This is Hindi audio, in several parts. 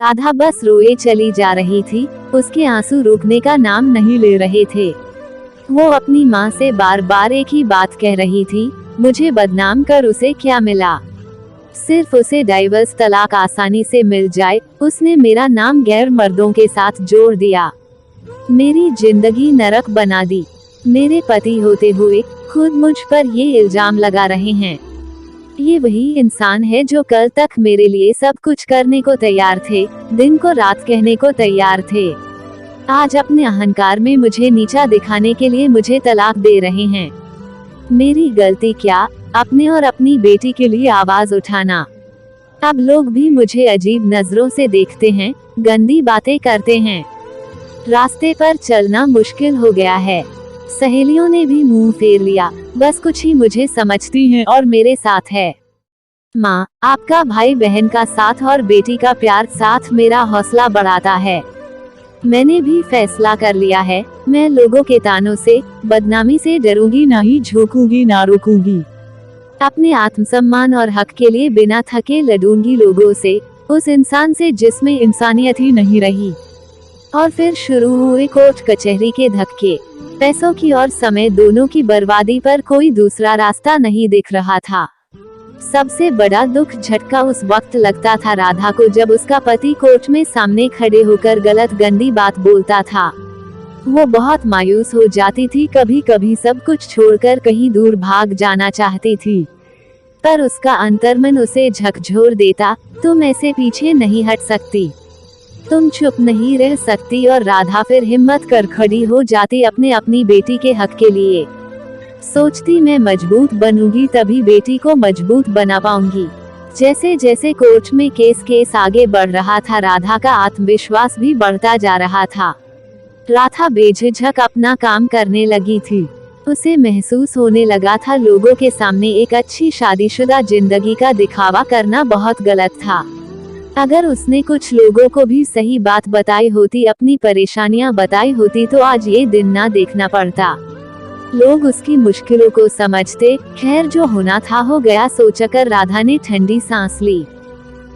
राधा बस रोए चली जा रही थी, उसके आंसू रुकने का नाम नहीं ले रहे थे। वो अपनी माँ से बार बार एक ही बात कह रही थी, मुझे बदनाम कर उसे क्या मिला, सिर्फ उसे डाइवर्स तलाक आसानी से मिल जाए। उसने मेरा नाम गैर मर्दों के साथ जोड़ दिया, मेरी जिंदगी नरक बना दी। मेरे पति होते हुए खुद मुझ पर ये इल्जाम लगा रहे हैं। ये वही इंसान है जो कल तक मेरे लिए सब कुछ करने को तैयार थे, दिन को रात कहने को तैयार थे। आज अपने अहंकार में मुझे नीचा दिखाने के लिए मुझे तलाक दे रहे हैं। मेरी गलती क्या, अपने और अपनी बेटी के लिए आवाज उठाना। अब लोग भी मुझे अजीब नजरों से देखते हैं, गंदी बातें करते हैं। रास्ते पर चलना मुश्किल हो गया है। सहेलियों ने भी मुंह फेर लिया, बस कुछ ही मुझे समझती हैं और मेरे साथ है। माँ, आपका भाई बहन का साथ और बेटी का प्यार साथ मेरा हौसला बढ़ाता है। मैंने भी फैसला कर लिया है, मैं लोगों के तानों से, बदनामी से डरूंगी ना ही झुकूंगी ना रुकूंगी। अपने आत्मसम्मान और हक के लिए बिना थके लड़ूंगी लोगों से, उस इंसान से जिसमें इंसानियत ही नहीं रही। और फिर शुरू हुए कोर्ट कचहरी के धक्के, पैसों की और समय दोनों की बर्बादी पर कोई दूसरा रास्ता नहीं दिख रहा था। सबसे बड़ा दुख झटका उस वक्त लगता था राधा को जब उसका पति कोर्ट में सामने खड़े होकर गलत गंदी बात बोलता था। वो बहुत मायूस हो जाती थी, कभी कभी सब कुछ छोड़कर कहीं दूर भाग जाना चाहती थी, पर उसका अंतर्मन उसे झकझोर देता, तुम ऐसे पीछे नहीं हट सकती, तुम चुप नहीं रह सकती। और राधा फिर हिम्मत कर खड़ी हो जाती अपनी बेटी के हक के लिए। सोचती मैं मजबूत बनूंगी तभी बेटी को मजबूत बना पाऊंगी। जैसे जैसे कोर्ट में केस आगे बढ़ रहा था, राधा का आत्मविश्वास भी बढ़ता जा रहा था। राधा बेझिझक अपना काम करने लगी थी। उसे महसूस होने लगा था लोगों के सामने एक अच्छी शादीशुदा जिंदगी का दिखावा करना बहुत गलत था। अगर उसने कुछ लोगों को भी सही बात बताई होती, अपनी परेशानियां बताई होती, तो आज ये दिन ना देखना पड़ता। लोग उसकी मुश्किलों को समझते। खैर, जो होना था हो गया सोचकर राधा ने ठंडी सांस ली।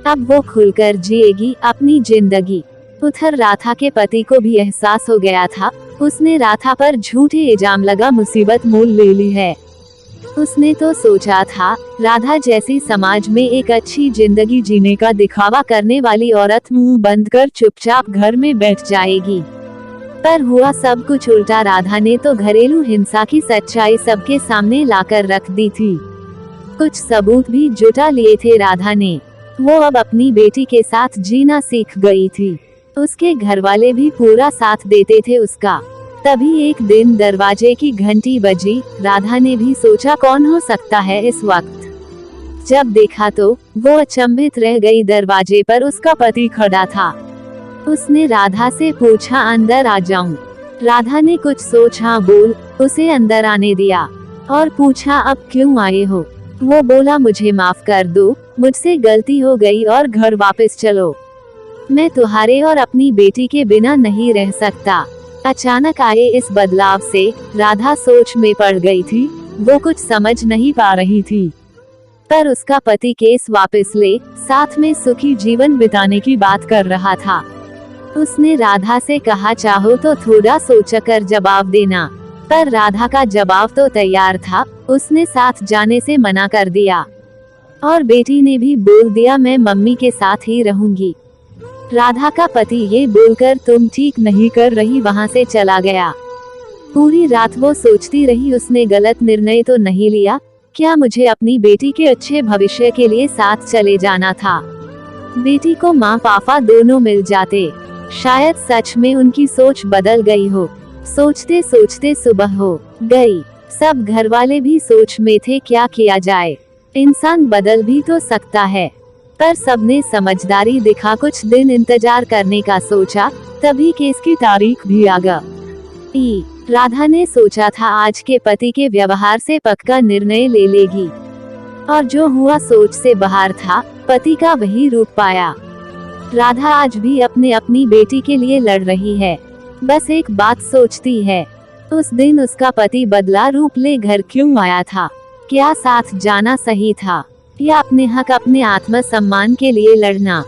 अब वो खुलकर जिएगी अपनी जिंदगी। उधर राधा के पति को भी एहसास हो गया था, उसने राधा पर झूठे इल्जाम लगा मुसीबत मोल ले ली है। उसने तो सोचा था राधा जैसी समाज में एक अच्छी जिंदगी जीने का दिखावा करने वाली औरत मुंह बंद कर चुपचाप घर में बैठ जाएगी, पर हुआ सब कुछ उल्टा। राधा ने तो घरेलू हिंसा की सच्चाई सबके सामने लाकर रख दी थी। कुछ सबूत भी जुटा लिए थे राधा ने। वो अब अपनी बेटी के साथ जीना सीख गई थी। उसके घरवाले भी पूरा साथ देते थे उसका। तभी एक दिन दरवाजे की घंटी बजी। राधा ने भी सोचा कौन हो सकता है इस वक्त। जब देखा तो वो अचंभित रह गई, दरवाजे पर उसका पति खड़ा था। उसने राधा से पूछा, अंदर आ जाऊं? राधा ने कुछ सोच हाँ बोल उसे अंदर आने दिया और पूछा, अब क्यों आए हो? वो बोला, मुझे माफ कर दो, मुझसे गलती हो गई और घर वापस चलो। मैं तुम्हारे और अपनी बेटी के बिना नहीं रह सकता। अचानक आए इस बदलाव से राधा सोच में पड़ गई थी। वो कुछ समझ नहीं पा रही थी, पर उसका पति केस वापस ले साथ में सुखी जीवन बिताने की बात कर रहा था। उसने राधा से कहा, चाहो तो थोड़ा सोचकर जवाब देना, पर राधा का जवाब तो तैयार था। उसने साथ जाने से मना कर दिया और बेटी ने भी बोल दिया, मैं मम्मी के साथ ही रहूंगी। राधा का पति ये बोलकर तुम ठीक नहीं कर रही वहां से चला गया। पूरी रात वो सोचती रही, उसने गलत निर्णय तो नहीं लिया? क्या मुझे अपनी बेटी के अच्छे भविष्य के लिए साथ चले जाना था? बेटी को माँ पापा दोनों मिल जाते। शायद सच में उनकी सोच बदल गई हो। सोचते सोचते सुबह हो गई। सब घरवाले भी सोच में थे, क्या किया जाए, इंसान बदल भी तो सकता है। पर सबने समझदारी दिखा, कुछ दिन इंतजार करने का सोचा। तभी केस की तारीख भी आ गई। राधा ने सोचा था आज के पति के व्यवहार से पक्का निर्णय ले लेगी, और जो हुआ सोच से बाहर था। पति का वही रूप पाया। राधा आज भी अपनी बेटी के लिए लड़ रही है। बस एक बात सोचती है, उस दिन उसका पति बदला रूप ले घर क्यों आया था? क्या साथ जाना सही था या अपने हक अपने आत्मसम्मान के लिए लड़ना?